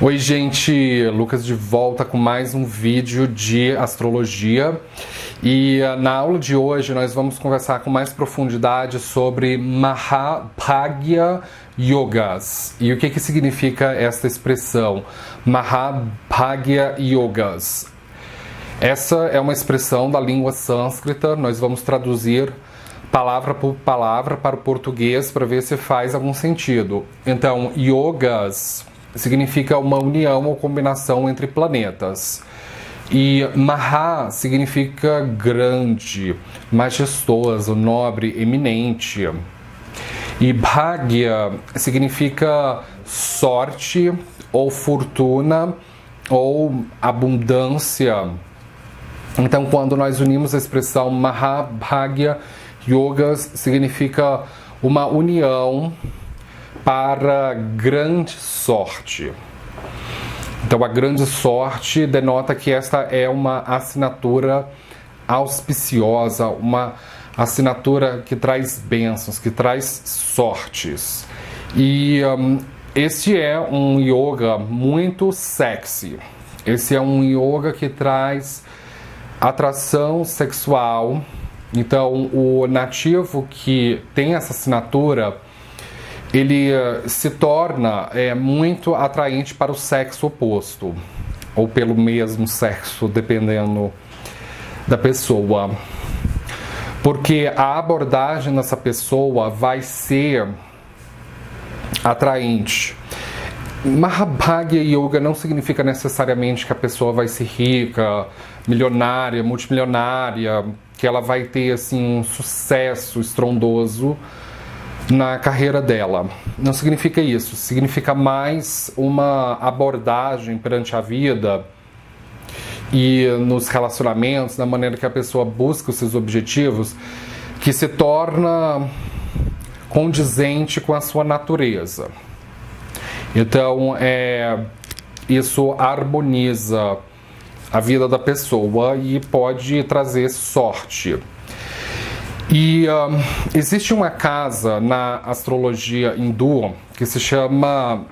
Oi gente, Lucas de volta com mais um vídeo de astrologia e na aula de hoje nós vamos conversar com mais profundidade sobre Mahabhagya Yogas. E o que significa esta expressão, Mahabhagya Yogas? Essa é uma expressão da língua sânscrita, nós vamos traduzir palavra por palavra para o português para ver se faz algum sentido. Então, yogas significa uma união ou combinação entre planetas. E Maha significa grande, majestoso, nobre, eminente. E Bhagya significa sorte ou fortuna ou abundância. Então, quando nós unimos a expressão Mahabhagya Yogas, significa uma união para grande sorte. Então, a grande sorte denota que esta é uma assinatura auspiciosa, uma assinatura que traz bênçãos, que traz sortes. E este é um yoga muito sexy. Esse é um yoga que traz atração sexual. Então, o nativo que tem essa assinatura, ele se torna muito atraente para o sexo oposto, ou pelo mesmo sexo, dependendo da pessoa. Porque a abordagem dessa pessoa vai ser atraente. Mahabhagya Yoga não significa necessariamente que a pessoa vai ser rica, milionária, multimilionária, que ela vai ter assim, um sucesso estrondoso na carreira dela. Não significa isso. Significa mais uma abordagem perante a vida e nos relacionamentos, na maneira que a pessoa busca os seus objetivos, que se torna condizente com a sua natureza. Então, isso harmoniza a vida da pessoa e pode trazer sorte. E existe uma casa na astrologia hindu que se chama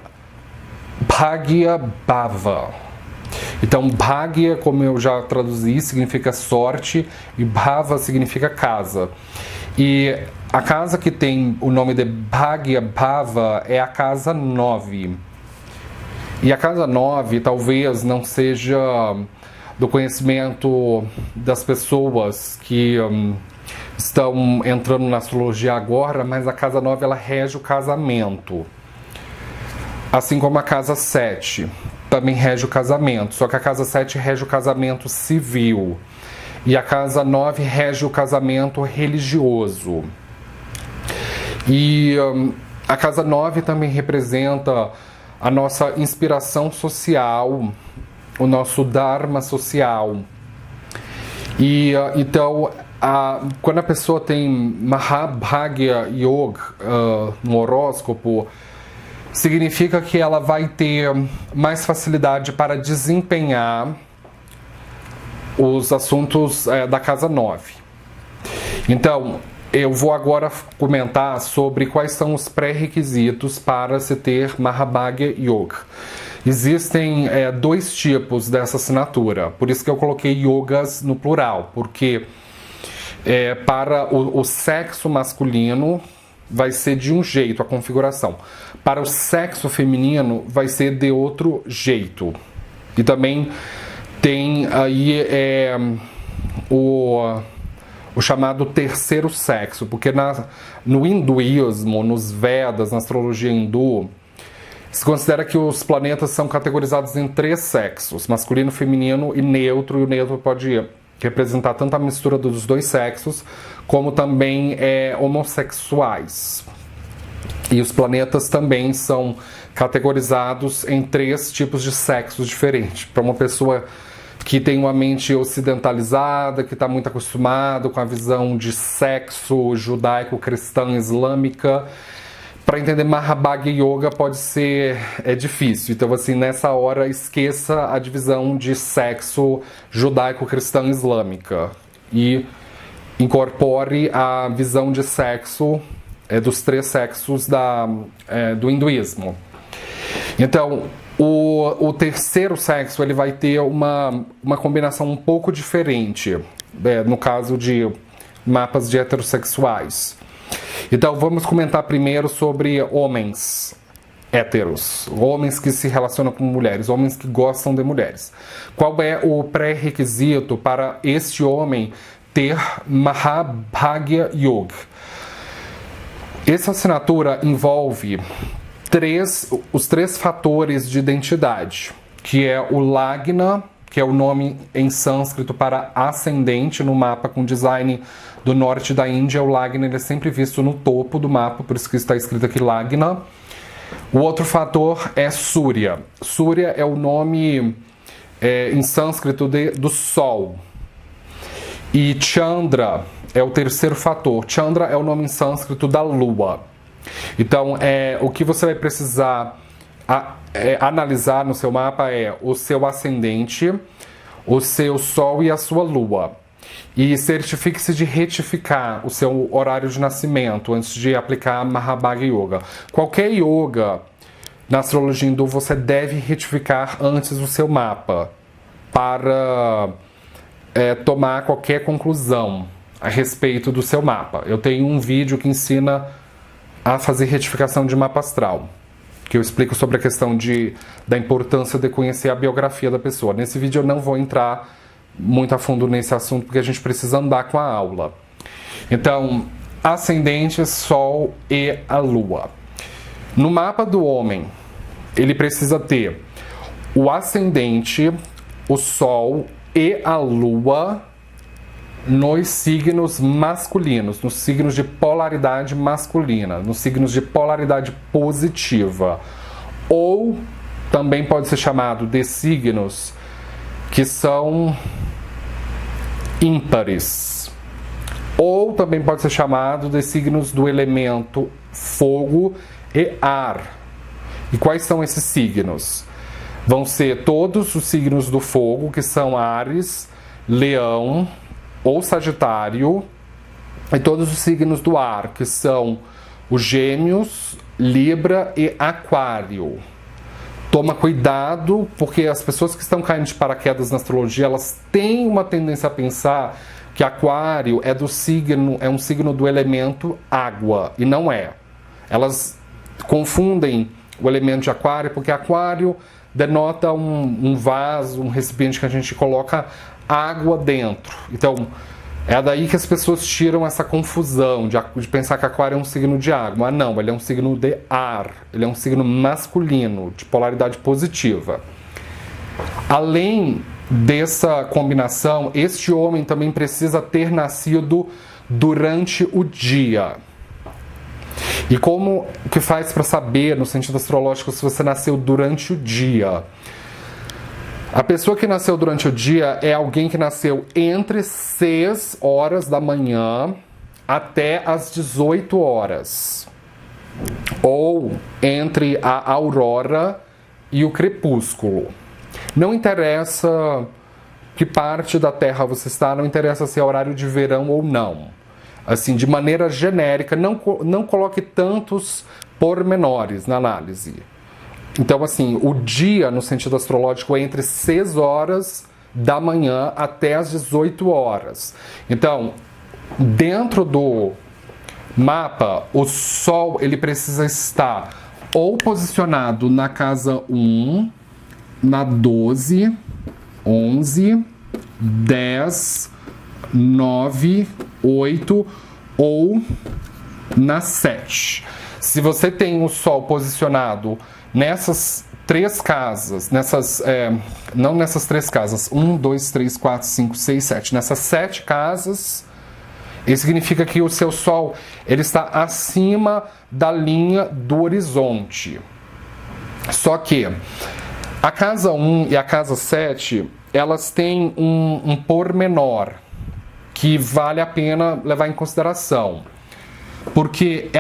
Bhagya Bhava. Então, Bhagya, como eu já traduzi, significa sorte e Bhava significa casa. E a casa que tem o nome de Bhagya Bhava é a casa 9. E a casa 9 talvez não seja do conhecimento das pessoas que estão entrando na astrologia agora, mas a casa 9 ela rege o casamento. Assim como a casa 7 também rege o casamento, só que a casa 7 rege o casamento civil. E a casa 9 rege o casamento religioso. E a casa 9 também representa a nossa inspiração social, o nosso dharma social. E então, quando a pessoa tem Mahabhagya Yoga no horóscopo, significa que ela vai ter mais facilidade para desempenhar os assuntos da casa 9. Então, eu vou agora comentar sobre quais são os pré-requisitos para se ter Mahabhagya Yoga. Existem dois tipos dessa assinatura, por isso que eu coloquei yogas no plural, porque para o sexo masculino vai ser de um jeito a configuração, para o sexo feminino vai ser de outro jeito. E também tem aí o chamado terceiro sexo, porque no hinduísmo, nos Vedas, na astrologia hindu, se considera que os planetas são categorizados em 3 sexos, masculino, feminino e neutro, e o neutro pode representar tanto a mistura dos 2 sexos, como também homossexuais. E os planetas também são categorizados em 3 tipos de sexos diferentes. Para uma pessoa que tem uma mente ocidentalizada, que está muito acostumado com a visão de sexo judaico-cristã islâmica, para entender Mahabhagya Yoga pode ser difícil. Então, assim, nessa hora, esqueça a divisão de sexo judaico-cristã islâmica e incorpore a visão de sexo dos 3 sexos do hinduísmo. Então, O terceiro sexo ele vai ter uma combinação um pouco diferente, no caso de mapas de heterossexuais. Então vamos comentar primeiro sobre homens héteros, homens que se relacionam com mulheres, homens que gostam de mulheres. Qual é o pré-requisito para este homem ter Mahabhagya Yoga? Essa assinatura envolve os três fatores de identidade, que é o Lagna, que é o nome em sânscrito para ascendente no mapa com design do norte da Índia. O Lagna ele é sempre visto no topo do mapa, por isso que está escrito aqui Lagna. O outro fator é Surya. Surya é o nome em sânscrito do Sol. E Chandra é o terceiro fator. Chandra é o nome em sânscrito da Lua. Então, o que você vai precisar analisar no seu mapa é o seu ascendente, o seu Sol e a sua Lua. E certifique-se de retificar o seu horário de nascimento antes de aplicar Mahabhagya Yoga. Qualquer yoga na astrologia hindu você deve retificar antes do seu mapa para tomar qualquer conclusão a respeito do seu mapa. Eu tenho um vídeo que ensina a fazer retificação de mapa astral, que eu explico sobre a questão da importância de conhecer a biografia da pessoa. Nesse vídeo eu não vou entrar muito a fundo nesse assunto, porque a gente precisa andar com a aula. Então, ascendente, Sol e a Lua. No mapa do homem, ele precisa ter o ascendente, o Sol e a Lua nos signos masculinos, nos signos de polaridade masculina, nos signos de polaridade positiva. Ou também pode ser chamado de signos que são ímpares. Ou também pode ser chamado de signos do elemento fogo e ar. E quais são esses signos? Vão ser todos os signos do fogo, que são Áries, Leão ou Sagitário, e todos os signos do ar, que são os Gêmeos, Libra e Aquário. Toma cuidado, porque as pessoas que estão caindo de paraquedas na astrologia, elas têm uma tendência a pensar que Aquário é um signo do elemento água, e não é. Elas confundem o elemento de Aquário, porque Aquário denota um vaso, um recipiente que a gente coloca água dentro. Então, é daí que as pessoas tiram essa confusão de pensar que Aquário é um signo de água. Mas não, ele é um signo de ar. Ele é um signo masculino, de polaridade positiva. Além dessa combinação, este homem também precisa ter nascido durante o dia. E como que faz para saber, no sentido astrológico, se você nasceu durante o dia? A pessoa que nasceu durante o dia é alguém que nasceu entre 6 horas da manhã até as 18 horas. Ou entre a aurora e o crepúsculo. Não interessa que parte da Terra você está, não interessa se é horário de verão ou não. Assim, de maneira genérica, não coloque tantos pormenores na análise. Então, assim, o dia, no sentido astrológico, é entre 6 horas da manhã até as 18 horas. Então, dentro do mapa, o Sol ele precisa estar ou posicionado na casa 1, na 12, 11, 10, 9, 8 ou na 7. Se você tem o Sol posicionado nessas 3 casas, não nessas 3 casas, 1, 2, 3, 4, 5, 6, 7, nessas 7 casas, isso significa que o seu Sol ele está acima da linha do horizonte. Só que a casa 1 e a casa 7, elas têm um pormenor que vale a pena levar em consideração. Porque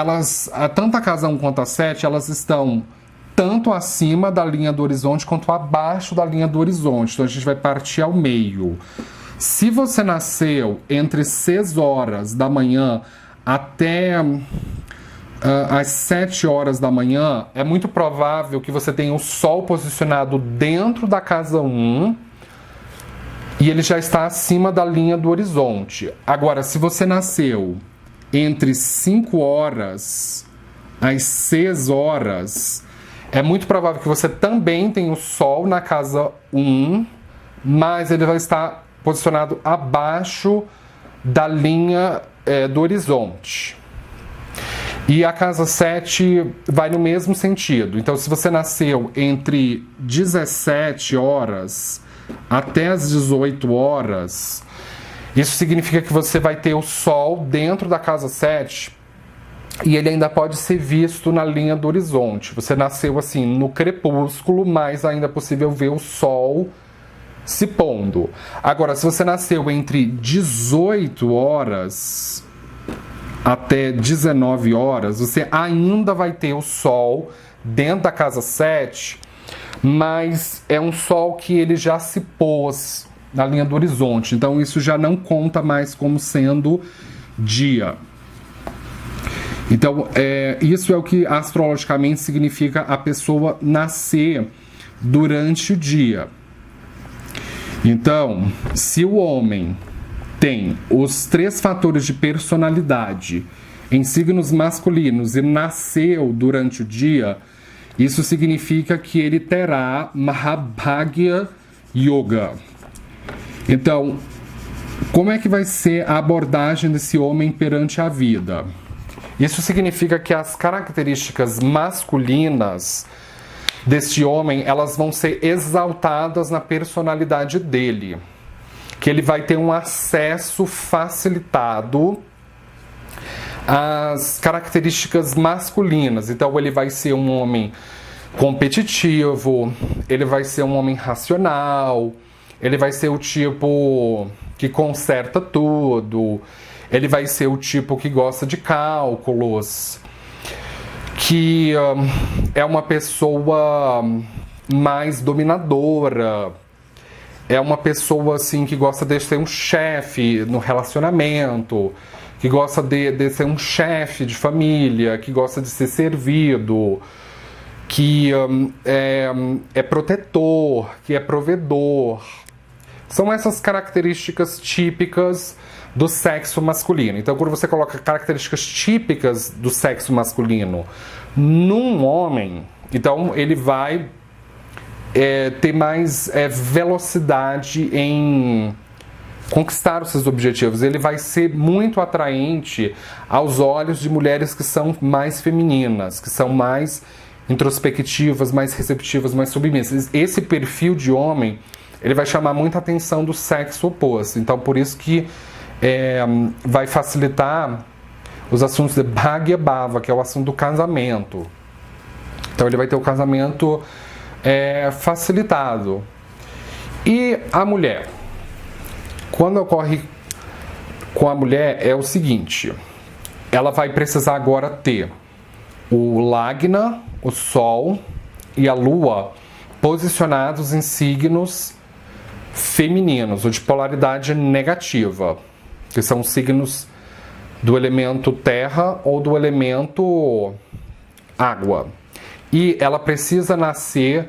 tanto a casa 1 quanto a 7, elas estão tanto acima da linha do horizonte quanto abaixo da linha do horizonte. Então a gente vai partir ao meio. Se você nasceu entre 6 horas da manhã até às 7 horas da manhã, é muito provável que você tenha o Sol posicionado dentro da casa 1 e ele já está acima da linha do horizonte. Agora, se você nasceu entre 5 horas às 6 horas, é muito provável que você também tenha o Sol na casa 1, mas ele vai estar posicionado abaixo da linha do horizonte. E a casa 7 vai no mesmo sentido. Então, se você nasceu entre 17 horas até as 18 horas, isso significa que você vai ter o Sol dentro da casa 7 e ele ainda pode ser visto na linha do horizonte. Você nasceu assim no crepúsculo, mas ainda é possível ver o Sol se pondo. Agora, se você nasceu entre 18 horas até 19 horas, você ainda vai ter o Sol dentro da casa 7, mas é um Sol que ele já se pôs na linha do horizonte, então isso já não conta mais como sendo dia. Então, isso é o que astrologicamente significa a pessoa nascer durante o dia. Então, se o homem tem os 3 fatores de personalidade em signos masculinos e nasceu durante o dia, isso significa que ele terá Mahabhagya Yoga. Então, como é que vai ser a abordagem desse homem perante a vida? Isso significa que as características masculinas deste homem, elas vão ser exaltadas na personalidade dele. Que ele vai ter um acesso facilitado às características masculinas. Então, ele vai ser um homem competitivo, ele vai ser um homem racional, ele vai ser o tipo que conserta tudo, ele vai ser o tipo que gosta de cálculos, que é uma pessoa mais dominadora, é uma pessoa assim que gosta de ser um chefe no relacionamento, que gosta de ser um chefe de família, que gosta de ser servido, que é protetor, que é provedor. São essas características típicas do sexo masculino. Então, quando você coloca características típicas do sexo masculino num homem, então ele vai ter mais velocidade em conquistar os seus objetivos. Ele vai ser muito atraente aos olhos de mulheres que são mais femininas, que são mais introspectivas, mais receptivas, mais submissas. Esse perfil de homem, ele vai chamar muita atenção do sexo oposto. Então, por isso que vai facilitar os assuntos de Bhagya Bhava, que é o assunto do casamento. Então, ele vai ter o casamento facilitado. E a mulher? Quando ocorre com a mulher é o seguinte: ela vai precisar agora ter o Lagna, o Sol e a Lua posicionados em signos femininos, ou de polaridade negativa, que são signos do elemento terra ou do elemento água. E ela precisa nascer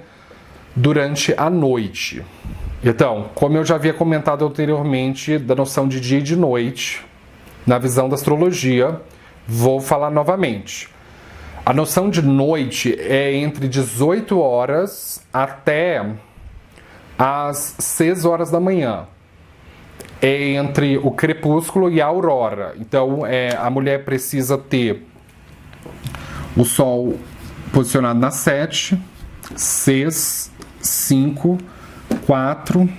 durante a noite. Então, como eu já havia comentado anteriormente da noção de dia e de noite, na visão da astrologia, vou falar novamente. A noção de noite é entre 18 horas até às 6 horas da manhã. É entre o crepúsculo e a aurora. Então, a mulher precisa ter o Sol posicionado na 7, 6, 5, 4,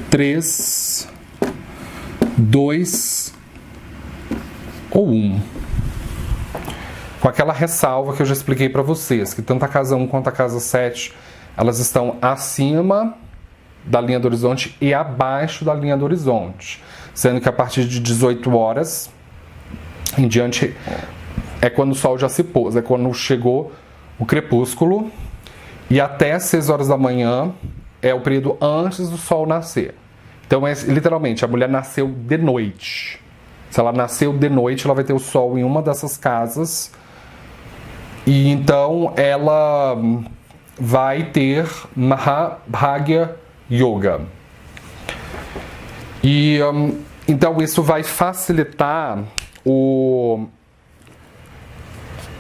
3, 2 ou 1. Com aquela ressalva que eu já expliquei para vocês, que tanto a casa 1 quanto a casa 7, elas estão acima da linha do horizonte e abaixo da linha do horizonte. Sendo que a partir de 18 horas em diante é quando o Sol já se pôs, é quando chegou o crepúsculo, e até 6 horas da manhã é o período antes do Sol nascer. Então, literalmente, a mulher nasceu de noite. Se ela nasceu de noite, ela vai ter o Sol em uma dessas casas E então ela vai ter Mahabhagya Yoga. E então isso vai facilitar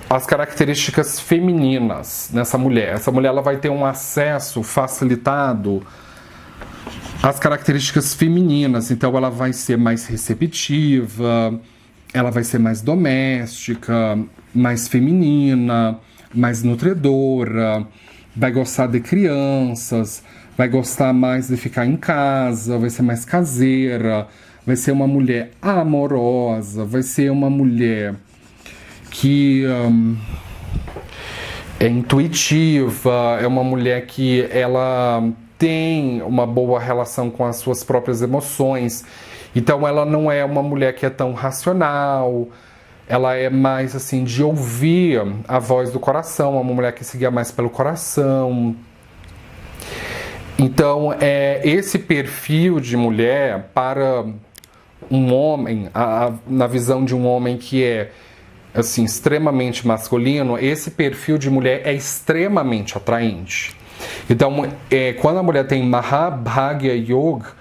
as características femininas nessa mulher. Essa mulher ela vai ter um acesso facilitado às características femininas. Então ela vai ser mais receptiva, ela vai ser mais doméstica, mais feminina, mais nutridora, vai gostar de crianças, vai gostar mais de ficar em casa, vai ser mais caseira, vai ser uma mulher amorosa, vai ser uma mulher que é intuitiva, é uma mulher que ela tem uma boa relação com as suas próprias emoções. Então ela não é uma mulher que é tão racional, ela é mais assim de ouvir a voz do coração, uma mulher que se guia mais pelo coração. Então esse perfil de mulher para um homem, na visão de um homem que é assim extremamente masculino, esse perfil de mulher é extremamente atraente. Então quando a mulher tem Mahabhagya Yoga,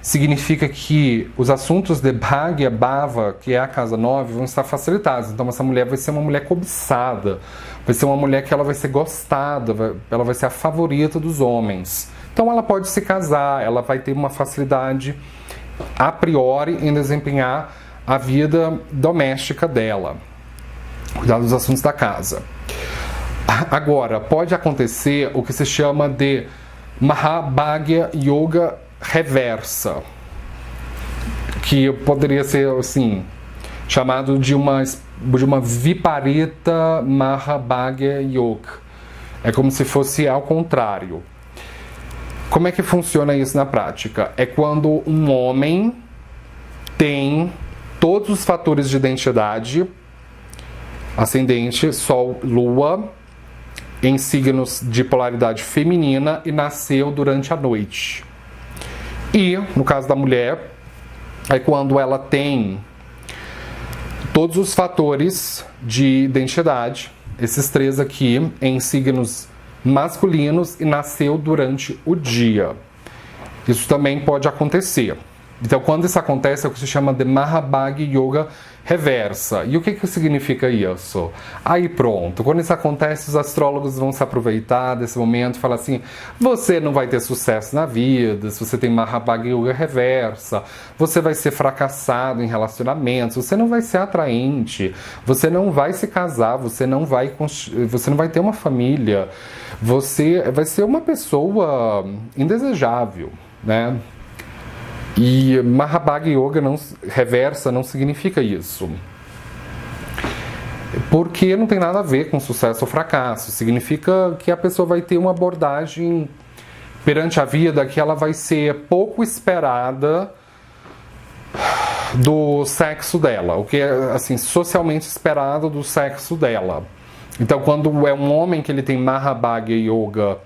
significa que os assuntos de Bhagya Bhava, que é a casa 9, vão estar facilitados. Então essa mulher vai ser uma mulher cobiçada, vai ser uma mulher que ela vai ser gostada, ela vai ser a favorita dos homens. Então ela pode se casar, ela vai ter uma facilidade a priori em desempenhar a vida doméstica dela, cuidar dos assuntos da casa. Agora, pode acontecer o que se chama de Mahabhagya Yoga reversa, que poderia ser assim chamado de uma Viparita Mahabhagya Yoga. É como se fosse ao contrário. Como é que funciona isso na prática? É quando um homem tem todos os fatores de identidade, ascendente, Sol, Lua, em signos de polaridade feminina e nasceu durante a noite. E, no caso da mulher, é quando ela tem todos os fatores de identidade, esses três aqui, em signos masculinos e nasceu durante o dia. Isso também pode acontecer. Então, quando isso acontece, é o que se chama de Mahabhagya Yoga reversa. E o que significa isso? Aí pronto, quando isso acontece, os astrólogos vão se aproveitar desse momento e falar assim: você não vai ter sucesso na vida se você tem Mahabhagya Yoga reversa, você vai ser fracassado em relacionamentos, você não vai ser atraente, você não vai se casar, você não vai ter uma família, você vai ser uma pessoa indesejável, né? E Mahabhagya Yoga reversa não significa isso. Porque não tem nada a ver com sucesso ou fracasso. Significa que a pessoa vai ter uma abordagem perante a vida que ela vai ser pouco esperada do sexo dela. O que é assim, socialmente esperado do sexo dela. Então, quando é um homem que ele tem Mahabhagya Yoga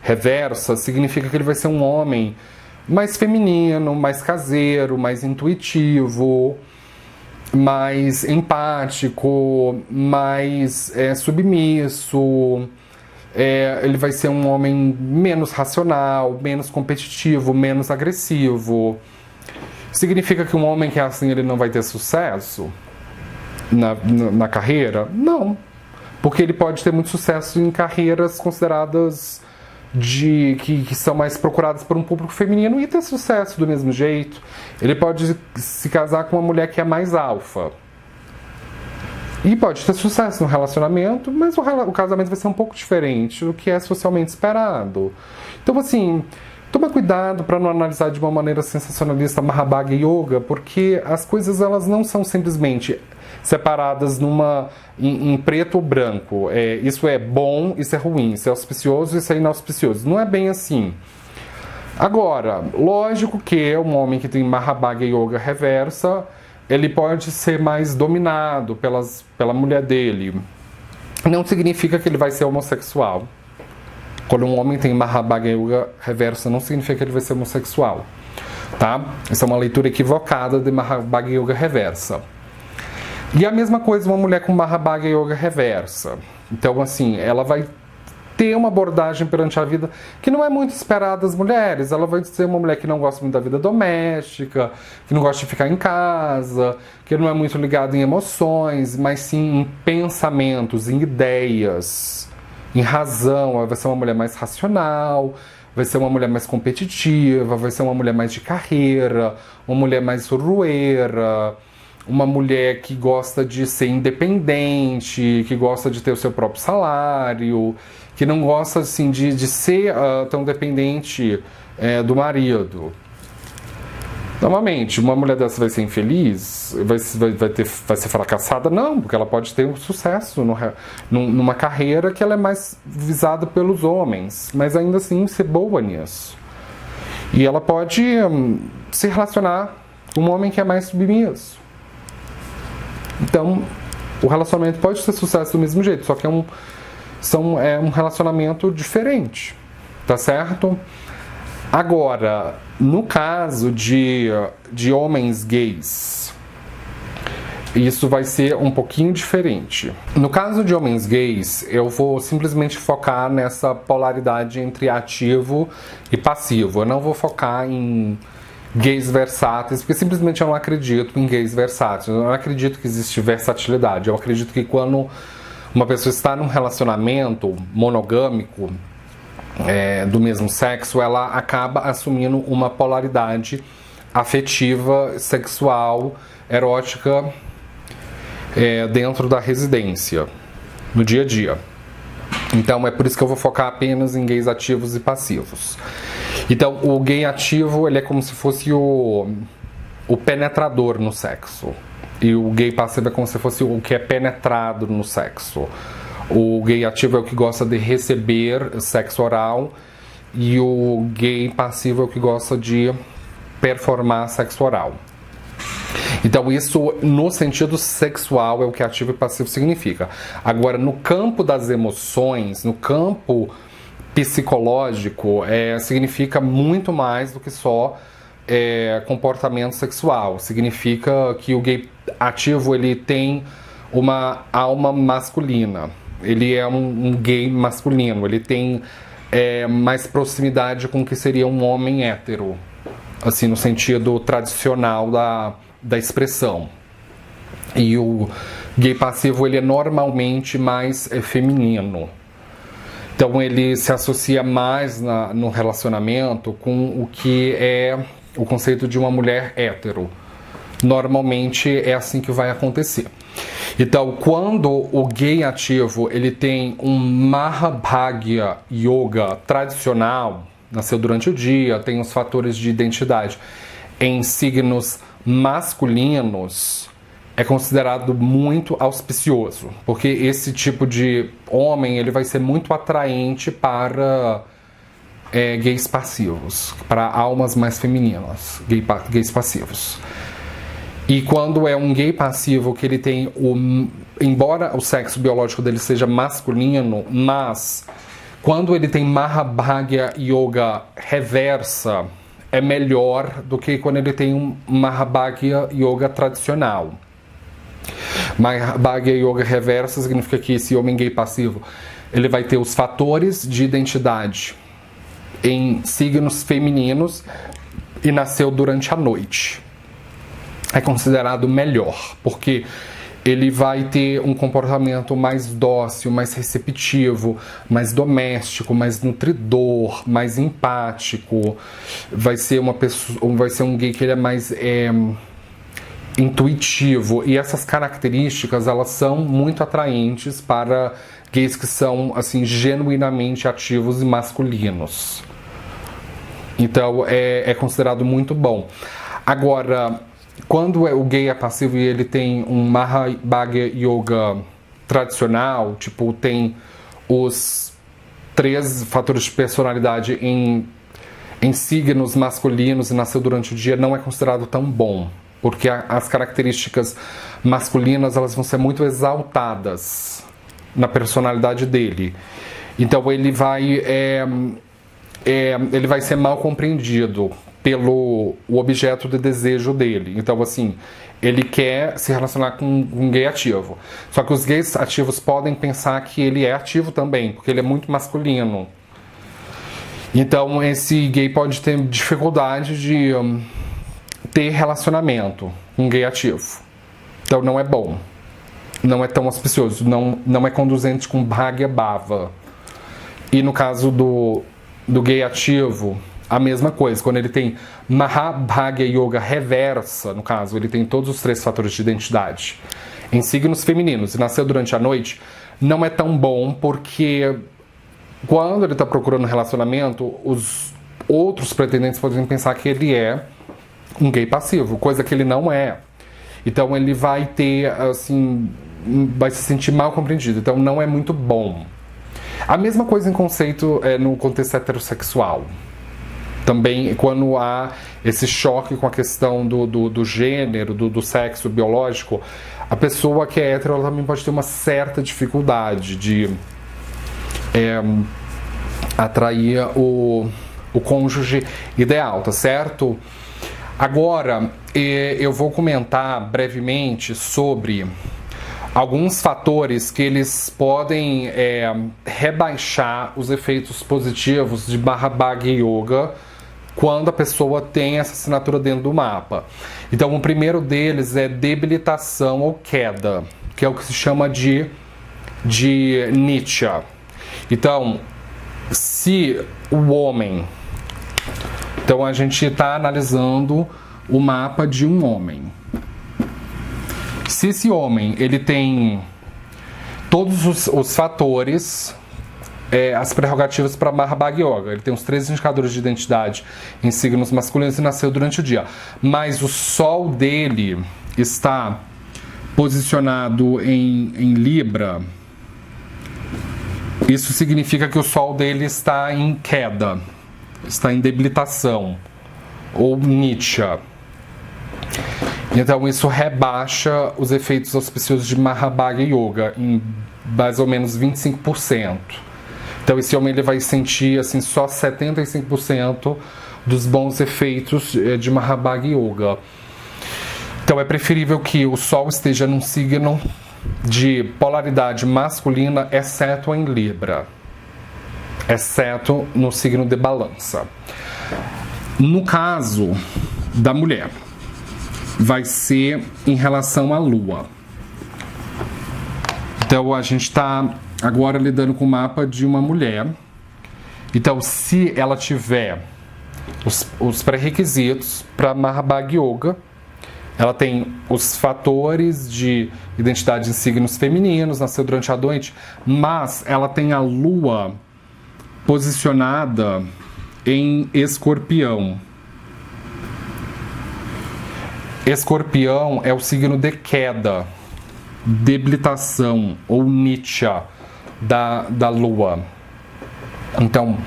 reversa, significa que ele vai ser um homem mais feminino, mais caseiro, mais intuitivo, mais empático, mais submisso. Ele vai ser um homem menos racional, menos competitivo, menos agressivo. Significa que um homem que é assim, ele não vai ter sucesso na carreira? Não. Porque ele pode ter muito sucesso em carreiras consideradas que são mais procuradas por um público feminino e ter sucesso do mesmo jeito. Ele pode se casar com uma mulher que é mais alfa e pode ter sucesso no relacionamento, mas o casamento vai ser um pouco diferente do que é socialmente esperado. Então, assim, toma cuidado para não analisar de uma maneira sensacionalista Mahabhagya Yoga, porque as coisas elas não são simplesmente separadas em preto ou branco. Isso é bom, isso é ruim, isso é auspicioso, isso é inauspicioso. Não é bem assim. Agora, lógico que um homem que tem Mahabhagya Yoga reversa, ele pode ser mais dominado pela mulher dele. Não significa que ele vai ser homossexual. Quando um homem tem Mahabhagya Yoga reversa, não significa que ele vai ser homossexual. Tá? Essa é uma leitura equivocada de Mahabhagya Yoga reversa. E a mesma coisa uma mulher com Mahabhagya Yoga reversa. Então, assim, ela vai ter uma abordagem perante a vida que não é muito esperada das mulheres. Ela vai ser uma mulher que não gosta muito da vida doméstica, que não gosta de ficar em casa, que não é muito ligada em emoções, mas sim em pensamentos, em ideias, em razão. Ela vai ser uma mulher mais racional, vai ser uma mulher mais competitiva, vai ser uma mulher mais de carreira, uma mulher mais rueira, uma mulher que gosta de ser independente, que gosta de ter o seu próprio salário, que não gosta assim, de ser tão dependente do marido. Normalmente, uma mulher dessa vai ser infeliz? Vai ser fracassada? Não, porque ela pode ter um sucesso numa carreira que ela é mais visada pelos homens, mas ainda assim ser boa nisso. E ela pode se relacionar com um homem que é mais submisso. Então, o relacionamento pode ter sucesso do mesmo jeito, só que é um relacionamento diferente, tá certo? Agora, no caso de homens gays, isso vai ser um pouquinho diferente. No caso de homens gays, eu vou simplesmente focar nessa polaridade entre ativo e passivo. Eu não vou focar em gays versáteis, porque simplesmente eu não acredito em gays versáteis. Eu não acredito que existe versatilidade. Eu acredito que quando uma pessoa está num relacionamento monogâmico do mesmo sexo, ela acaba assumindo uma polaridade afetiva, sexual, erótica dentro da residência, no dia a dia. Então é por isso que eu vou focar apenas em gays ativos e passivos. Então o gay ativo, ele é como se fosse o penetrador no sexo. E o gay passivo é como se fosse o que é penetrado no sexo. O gay ativo é o que gosta de receber sexo oral. E o gay passivo é o que gosta de performar sexo oral. Então isso, no sentido sexual, é o que ativo e passivo significa. Agora, no campo das emoções, no campo psicológico, significa muito mais do que só comportamento sexual. Significa que o gay ativo, ele tem uma alma masculina. Ele é um gay masculino. Ele tem mais proximidade com o que seria um homem hétero, assim, no sentido tradicional da expressão. E o gay passivo, ele é normalmente mais feminino. Então ele se associa mais no relacionamento com o que é o conceito de uma mulher hétero. Normalmente é assim que vai acontecer. Então, quando o gay ativo, ele tem um Mahabhagya Yoga tradicional, nasceu durante o dia, tem os fatores de identidade em signos masculinos, é considerado muito auspicioso, porque esse tipo de homem, ele vai ser muito atraente para gays passivos, para almas mais femininas, gays passivos. E quando é um gay passivo que ele tem embora o sexo biológico dele seja masculino, mas quando ele tem Mahabhagya Yoga reversa, é melhor do que quando ele tem um Mahabhagya Yoga tradicional. Mahabhagya Yoga reversa significa que esse homem gay passivo, ele vai ter os fatores de identidade em signos femininos e nasceu durante a noite. É considerado melhor, porque ele vai ter um comportamento mais dócil, mais receptivo, mais doméstico, mais nutridor, mais empático. Vai ser um gay que ele é mais intuitivo. E essas características, elas são muito atraentes para gays que são assim genuinamente ativos e masculinos. Então é considerado muito bom. Agora, quando o gay é passivo e ele tem um Mahabhagya Yoga tradicional, tipo, tem os 3 fatores de personalidade em signos masculinos e nasceu durante o dia, não é considerado tão bom, porque as características masculinas, elas vão ser muito exaltadas na personalidade dele. Então ele vai ser mal compreendido pelo o objeto de desejo dele. Então, assim, ele quer se relacionar com um gay ativo. Só que os gays ativos podem pensar que ele é ativo também, porque ele é muito masculino. Então, esse gay pode ter dificuldade de ter relacionamento com um gay ativo. Então, não é bom. Não é tão auspicioso. Não é conduzente com Bhagya Bhava. E no caso do gay ativo, a mesma coisa. Quando ele tem Mahabhagya Yoga reversa, no caso, ele tem todos os 3 fatores de identidade em signos femininos e nasceu durante a noite, não é tão bom, porque quando ele está procurando relacionamento, os outros pretendentes podem pensar que ele é um gay passivo, coisa que ele não é. Então ele vai ter, assim, vai se sentir mal compreendido. Então não é muito bom. A mesma coisa em conceito no contexto heterossexual. Também quando há esse choque com a questão do gênero, do sexo biológico, a pessoa que é hétero, ela também pode ter uma certa dificuldade de atrair o cônjuge ideal, tá certo? Agora, eu vou comentar brevemente sobre alguns fatores que eles podem rebaixar os efeitos positivos de Mahabhagya Yoga quando a pessoa tem essa assinatura dentro do mapa. Então, o primeiro deles é debilitação ou queda, que é o que se chama de Nitya. Então, se o homem... Então, a gente está analisando o mapa de um homem. Se esse homem ele tem todos os fatores, as prerrogativas para Mahabhagya Yoga, ele tem os 3 indicadores de identidade em signos masculinos e nasceu durante o dia, mas o sol dele está posicionado em Libra, isso significa que o sol dele está em queda, está em debilitação, ou Nitya. Então isso rebaixa os efeitos auspiciosos de Mahabhagya Yoga em mais ou menos 25%. Então esse homem ele vai sentir assim, só 75% dos bons efeitos de Mahabhagya Yoga. Então é preferível que o Sol esteja num signo de polaridade masculina, exceto em Libra, exceto no signo de Balança. No caso da mulher, vai ser em relação à Lua. Então a gente está agora lidando com o mapa de uma mulher. Então, se ela tiver os pré-requisitos para Mahabhagya Yoga, ela tem os fatores de identidade em signos femininos, nasceu durante a noite, mas ela tem a Lua posicionada em Escorpião. Escorpião é o signo de queda, debilitação ou Nitya da Lua. Então,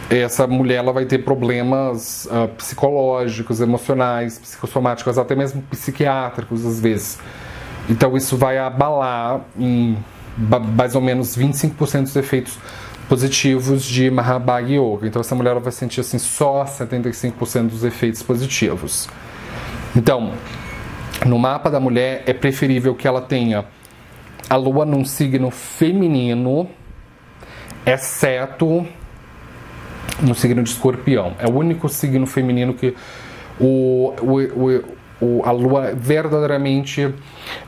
essa mulher ela vai ter problemas psicológicos, emocionais, psicossomáticos, até mesmo psiquiátricos às vezes. Então isso vai abalar em mais ou menos 25% dos efeitos positivos de Mahabhagya Yoga. Então essa mulher ela vai sentir assim, só 75% dos efeitos positivos. Então, no mapa da mulher é preferível que ela tenha a Lua num signo feminino, exceto no signo de Escorpião. É o único signo feminino que a Lua verdadeiramente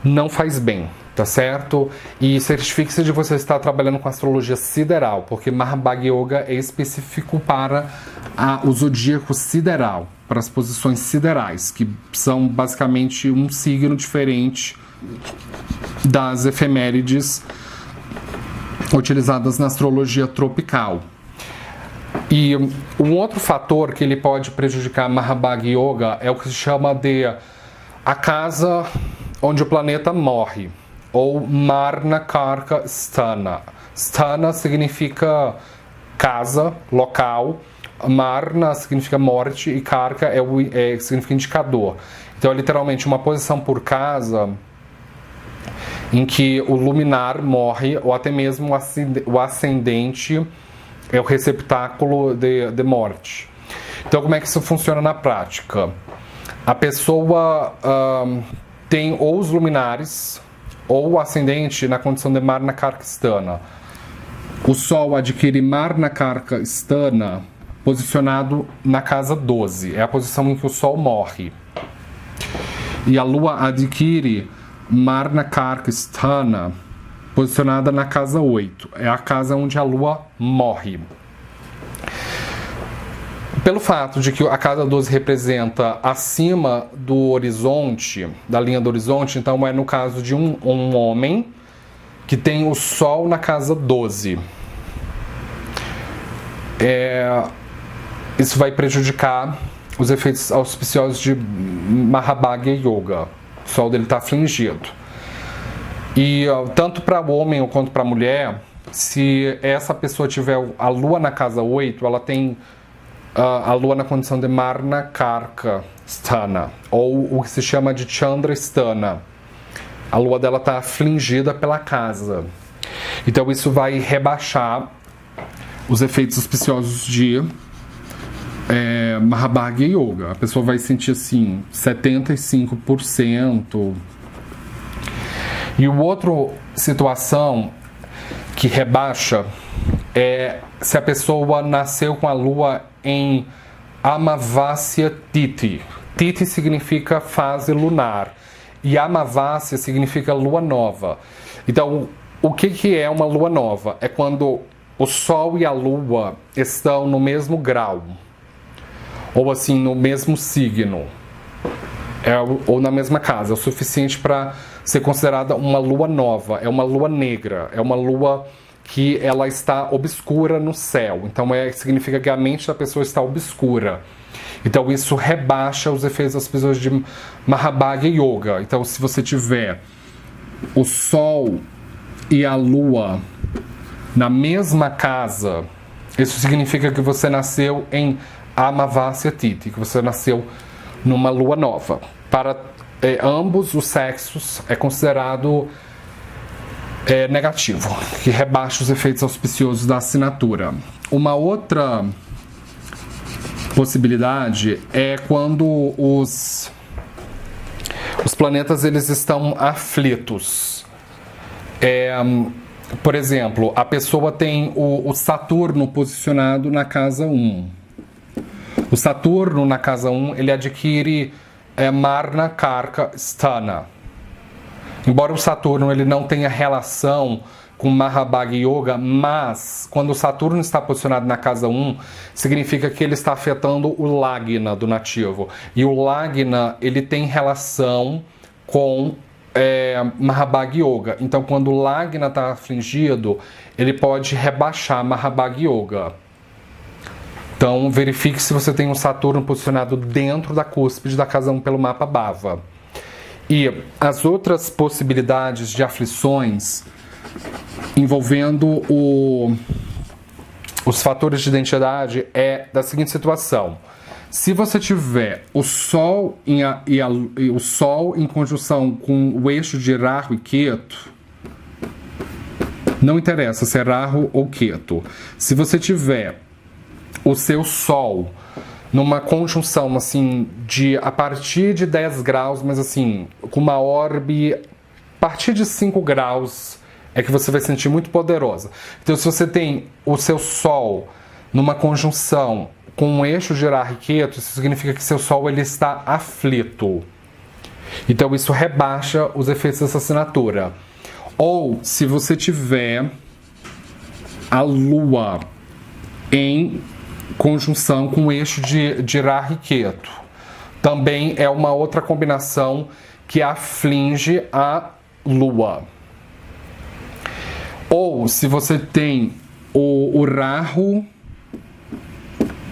não faz bem, tá certo? E certifique-se de você estar trabalhando com astrologia sideral, porque Mahabhagya Yoga é específico para o zodíaco sideral, para as posições siderais, que são basicamente um signo diferente das efemérides utilizadas na astrologia tropical. E um outro fator que ele pode prejudicar Mahabhagya Yoga é o que se chama de a casa onde o planeta morre, ou Marna Karka Sthana. Sthana significa casa, local, Marna significa morte e Karka significa indicador. Então é literalmente uma posição por casa em que o luminar morre, ou até mesmo o ascendente é o receptáculo de morte. Então, como é que isso funciona na prática? A pessoa tem ou os luminares ou o ascendente na condição de Marna Karka Sthana. O Sol adquire Marna Karka Sthana posicionado na casa 12. É a posição em que o Sol morre. E a Lua adquire Marna Karka Sthana posicionada na casa 8. É a casa onde a Lua morre. Pelo fato de que a casa 12 representa acima do horizonte, da linha do horizonte, então é no caso de um homem que tem o Sol na casa 12. Isso vai prejudicar os efeitos auspiciosos de Mahabhagya Yoga. O Sol dele está afligido. E tanto para o homem quanto para a mulher, se essa pessoa tiver a Lua na casa 8, ela tem a Lua na condição de Marna Karka Sthana, ou o que se chama de Chandra Sthana. A Lua dela está afligida pela casa. Então isso vai rebaixar os efeitos auspiciosos de Mahabhagya Yoga. A pessoa vai sentir assim 75%. E o outro situação que rebaixa é se a pessoa nasceu com a Lua em Amavasya Tithi. Tithi significa fase lunar e Amavasya significa lua nova. Então, o que é uma lua nova? É quando o Sol e a Lua estão no mesmo grau, ou assim, no mesmo signo, ou na mesma casa. É o suficiente para ser considerada uma lua nova. É uma lua negra, é uma lua que ela está obscura no céu. Então significa que a mente da pessoa está obscura. Então isso rebaixa os efeitos das pessoas de Mahabhagya Yoga. Então se você tiver o Sol e a Lua na mesma casa, isso significa que você nasceu em Amavasya Tithi, que você nasceu numa lua nova. Para ambos os sexos é considerado negativo, que rebaixa os efeitos auspiciosos da assinatura. Uma outra possibilidade é quando os planetas eles estão aflitos. Por exemplo, a pessoa tem o Saturno posicionado na casa 1. O Saturno na casa 1 ele adquire Marna Karka Sthana. Embora o Saturno ele não tenha relação com Mahabhagya Yoga, mas quando o Saturno está posicionado na casa 1, significa que ele está afetando o Lagna do nativo. E o Lagna ele tem relação com Mahabhagya Yoga. Então quando o Lagna está afligido, ele pode rebaixar Mahabhagya Yoga. Então verifique se você tem um Saturno posicionado dentro da cúspide da casa 1 pelo mapa Bhava. E as outras possibilidades de aflições envolvendo os fatores de identidade é da seguinte situação. Se você tiver o Sol o Sol em conjunção com o eixo de Rahu e Ketu, não interessa se é Rahu ou Ketu. Se você tiver o seu Sol numa conjunção, assim, a partir de 10 graus, mas assim, com uma orbe, a partir de 5 graus, é que você vai sentir muito poderosa. Então, se você tem o seu Sol numa conjunção com um eixo de Rahu e Ketu, isso significa que seu Sol ele está aflito. Então, isso rebaixa os efeitos dessa assinatura. Ou, se você tiver a Lua em conjunção com o eixo de Rahu e Ketu, também é uma outra combinação que aflige a Lua. Ou se você tem o Rahu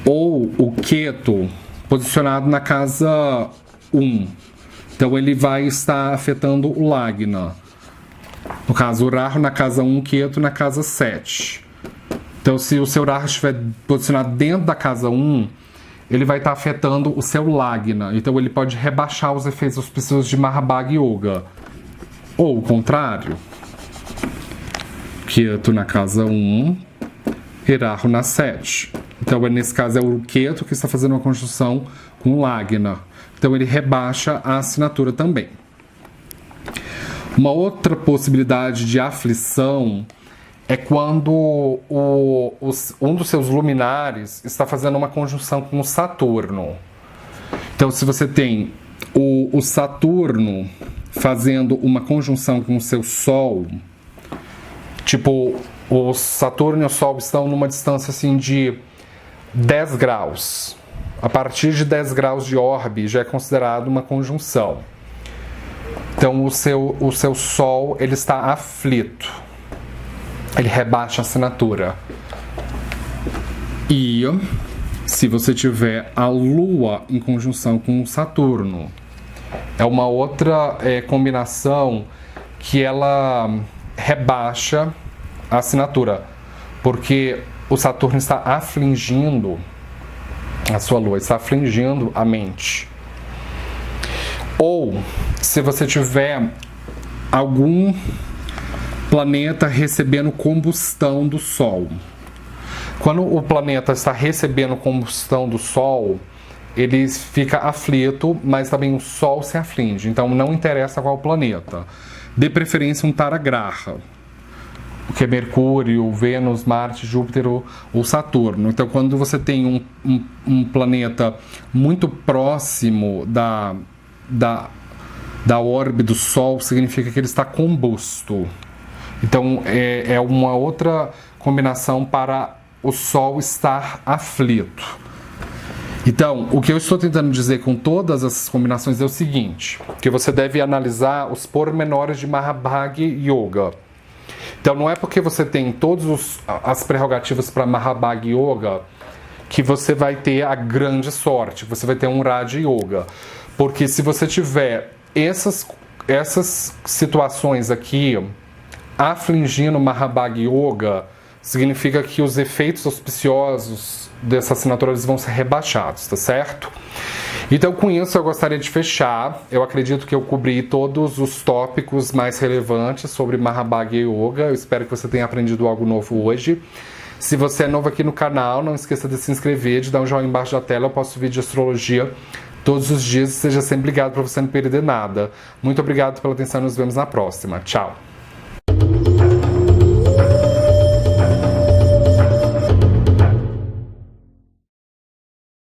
ou o Ketu posicionado na casa 1, então ele vai estar afetando o Lagna. No caso, o Rahu na casa 1, o Ketu na casa 7. Então, se o seu Rahu estiver posicionado dentro da casa 1, ele vai estar afetando o seu Lagna. Então, ele pode rebaixar os efeitos auspiciosos de Mahabhagya Yoga. Ou o contrário. Ketu na casa 1 e Rahu na 7. Então, nesse caso, é o Ketu que está fazendo uma conjunção com o Lagna. Então, ele rebaixa a assinatura também. Uma outra possibilidade de aflição é quando um dos seus luminares está fazendo uma conjunção com o Saturno. Então, se você tem o Saturno fazendo uma conjunção com o seu Sol, tipo, o Saturno e o Sol estão numa distância assim de 10 graus. A partir de 10 graus de orbe já é considerado uma conjunção. Então, o seu Sol, ele está aflito. Ele rebaixa a assinatura. E se você tiver a Lua em conjunção com o Saturno, é uma outra combinação que ela rebaixa a assinatura, porque o Saturno está afligindo a sua Lua, está afligindo a mente. Ou, se você tiver algum planeta recebendo combustão do Sol. Quando o planeta está recebendo combustão do Sol, ele fica aflito, mas também o Sol se aflige. Então não interessa qual planeta. Dê preferência um Taragraha, que é Mercúrio, Vênus, Marte, Júpiter ou Saturno. Então quando você tem um planeta muito próximo da órbita do Sol, significa que ele está combusto. Então é uma outra combinação para o Sol estar aflito. Então, o que eu estou tentando dizer com todas essas combinações é o seguinte, que você deve analisar os pormenores de Mahabhagya Yoga. Então, não é porque você tem todas as prerrogativas para Mahabhagya Yoga que você vai ter a grande sorte, que você vai ter um Raja Yoga. Porque se você tiver essas situações aqui afligindo Mahabhagya Yoga, significa que os efeitos auspiciosos dessa assinatura vão ser rebaixados, tá certo? Então, com isso, eu gostaria de fechar. Eu acredito que eu cobri todos os tópicos mais relevantes sobre Mahabhagya Yoga. Eu espero que você tenha aprendido algo novo hoje. Se você é novo aqui no canal, não esqueça de se inscrever, de dar um joinha embaixo da tela. Eu posto vídeo de astrologia todos os dias. Seja sempre ligado para você não perder nada. Muito obrigado pela atenção e nos vemos na próxima. Tchau!